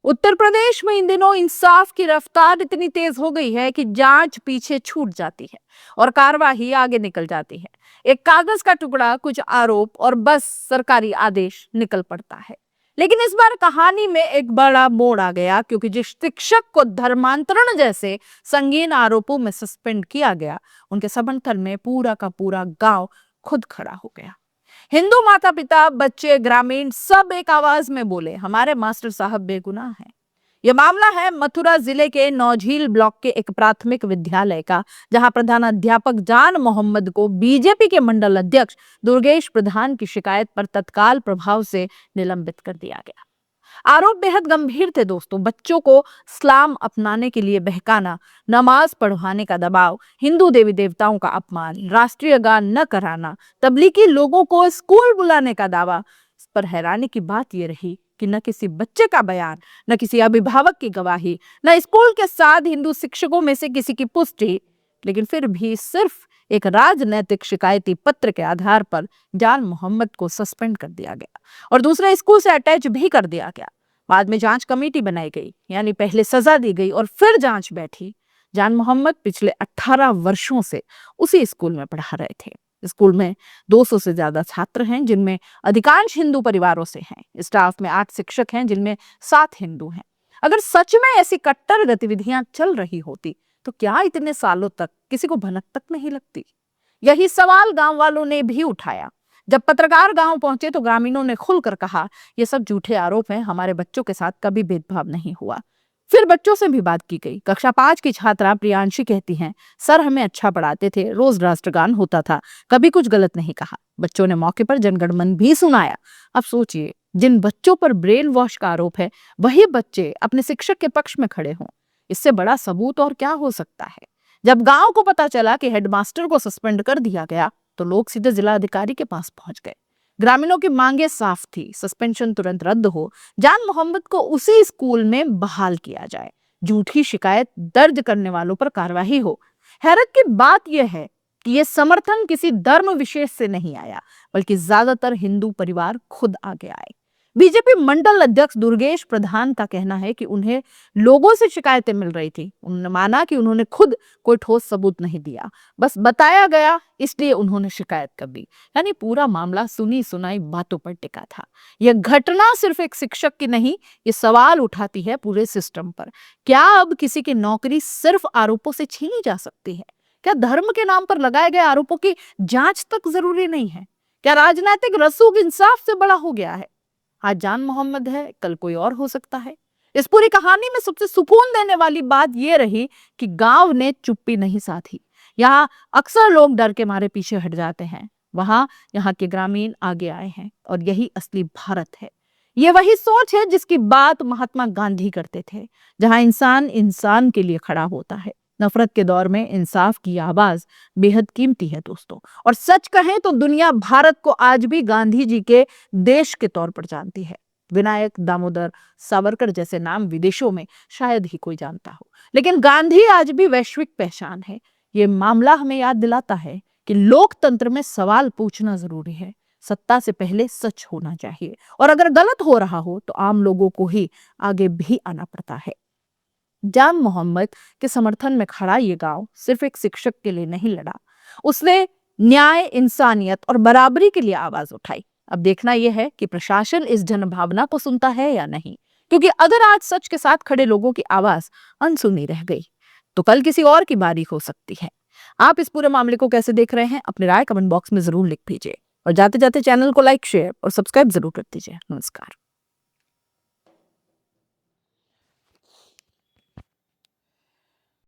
उत्तर प्रदेश में इन दिनों इंसाफ की रफ्तार इतनी तेज हो गई है कि जांच पीछे छूट जाती है और कार्यवाही आगे निकल जाती है। एक कागज का टुकड़ा, कुछ आरोप और बस सरकारी आदेश निकल पड़ता है। लेकिन इस बार कहानी में एक बड़ा मोड़ आ गया, क्योंकि जिस शिक्षक को धर्मांतरण जैसे संगीन आरोपों में सस्पेंड किया गया, उनके समर्थन में पूरा का पूरा गांव खुद खड़ा हो गया। हिंदू माता पिता, बच्चे, ग्रामीण सब एक आवाज में बोले, हमारे मास्टर साहब बेगुनाह हैं। यह मामला है मथुरा जिले के नौझील ब्लॉक के एक प्राथमिक विद्यालय का, जहां प्रधानाध्यापक जान मोहम्मद को बीजेपी के मंडल अध्यक्ष दुर्गेश प्रधान की शिकायत पर तत्काल प्रभाव से निलंबित कर दिया गया। आरोप बेहद गंभीर थे दोस्तों। बच्चों को इस्लाम अपनाने के लिए बहकाना, नमाज पढ़वाने का दबाव, हिंदू देवी देवताओं का अपमान, राष्ट्रीय गान न कराना, तबलीगी लोगों को स्कूल बुलाने का दावा। इस पर हैरानी की बात यह रही कि न किसी बच्चे का बयान, न किसी अभिभावक की गवाही, न स्कूल के साथ हिंदू शिक्षकों में से किसी की पुष्टि। लेकिन फिर भी सिर्फ एक राजनैतिक शिकायती पत्र के आधार पर जान मोहम्मद को सस्पेंड कर दिया गया और दूसरे स्कूल से अटैच भी कर दिया गया। बाद में जांच कमेटी बनाई गई, यानी पहले सजा दी गई और फिर जांच बैठी। जान मोहम्मद पिछले 18 वर्षों से उसी स्कूल में पढ़ा रहे थे। स्कूल में 200 से ज्यादा छात्र हैं, जिनमें अधिकांश हिंदू परिवारों से हैं। स्टाफ में 8 शिक्षक हैं, जिनमें 7 हिंदू हैं। अगर सच में ऐसी कट्टर गतिविधियां चल रही होती तो क्या इतने सालों तक किसी को भनक तक नहीं लगती? यही सवाल गांव वालों ने भी उठाया। जब पत्रकार गांव पहुंचे तो ग्रामीणों ने खुलकर कहा, ये सब झूठे आरोप हैं, हमारे बच्चों के साथ कभी भेदभाव नहीं हुआ। फिर बच्चों से भी बात की गई। कक्षा 5 की छात्रा प्रियांशी कहती हैं, सर हमें अच्छा पढ़ाते थे, रोज राष्ट्रगान होता था, कभी कुछ गलत नहीं कहा। बच्चों ने मौके पर जनगणमन भी सुनाया। अब सोचिए, जिन बच्चों पर ब्रेन वॉश का आरोप है, वही बच्चे अपने शिक्षक के पक्ष में खड़े हों। इससे बड़ा सबूत और क्या हो सकता है? जब गांव को पता चला कि हेडमास्टर को सस्पेंड कर दिया गया, तो लोग सीधे जिला अधिकारी के पास पहुंच गए। ग्रामीणों की मांगे साफ थी, सस्पेंशन तुरंत रद्द हो, जान मोहम्मद को उसी स्कूल में बहाल किया जाए, झूठी शिकायत दर्ज करने वालों पर कार्रवाई हो। हैरत की बात यह है कि यह समर्थन किसी धर्म विशेष से नहीं आया, बल्कि ज्यादातर हिंदू परिवार खुद आगे आए। बीजेपी मंडल अध्यक्ष दुर्गेश प्रधान का कहना है कि उन्हें लोगों से शिकायतें मिल रही थी। उन्होंने माना कि उन्होंने खुद कोई ठोस सबूत नहीं दिया, बस बताया गया इसलिए उन्होंने शिकायत कर दी। यानी पूरा मामला सुनी सुनाई बातों पर टिका था। यह घटना सिर्फ एक शिक्षक की नहीं, ये सवाल उठाती है पूरे सिस्टम पर। क्या अब किसी की नौकरी सिर्फ आरोपों से छीनी जा सकती है? क्या धर्म के नाम पर लगाए गए आरोपों की जांच तक जरूरी नहीं है? क्या राजनीतिक रसूख इंसाफ से बड़ा हो गया है? आज जान मोहम्मद है, कल कोई और हो सकता है। इस पूरी कहानी में सबसे सुकून देने वाली बात यह रही कि गांव ने चुप्पी नहीं साधी। यहाँ अक्सर लोग डर के मारे पीछे हट जाते हैं, वहां यहाँ के ग्रामीण आगे आए हैं, और यही असली भारत है। ये वही सोच है जिसकी बात महात्मा गांधी करते थे, जहां इंसान इंसान के लिए खड़ा होता है। नफरत के दौर में इंसाफ की आवाज बेहद कीमती है दोस्तों। और सच कहें तो दुनिया भारत को आज भी गांधी जी के देश के तौर पर जानती है। विनायक, दामोदर, सावरकर जैसे नाम विदेशों में शायद ही कोई जानता हो, लेकिन गांधी आज भी वैश्विक पहचान है। ये मामला हमें याद दिलाता है कि लोकतंत्र में सवाल पूछना जरूरी है। सत्ता से पहले सच होना चाहिए, और अगर गलत हो रहा हो तो आम लोगों को ही आगे भी आना पड़ता है। जान मोहम्मद के समर्थन में खड़ा ये गांव सिर्फ एक शिक्षक के लिए नहीं लड़ा, उसने न्याय, इंसानियत और बराबरी के लिए आवाज उठाई। अब देखना यह है कि प्रशासन इस जनभावना को सुनता है या नहीं, क्योंकि अगर आज सच के साथ खड़े लोगों की आवाज अनसुनी रह गई तो कल किसी और की बारी हो सकती है। आप इस पूरे मामले को कैसे देख रहे हैं, अपनी राय कमेंट बॉक्स में जरूर लिख दीजिए, और जाते जाते चैनल को लाइक, शेयर और सब्सक्राइब जरूर कर दीजिए। नमस्कार।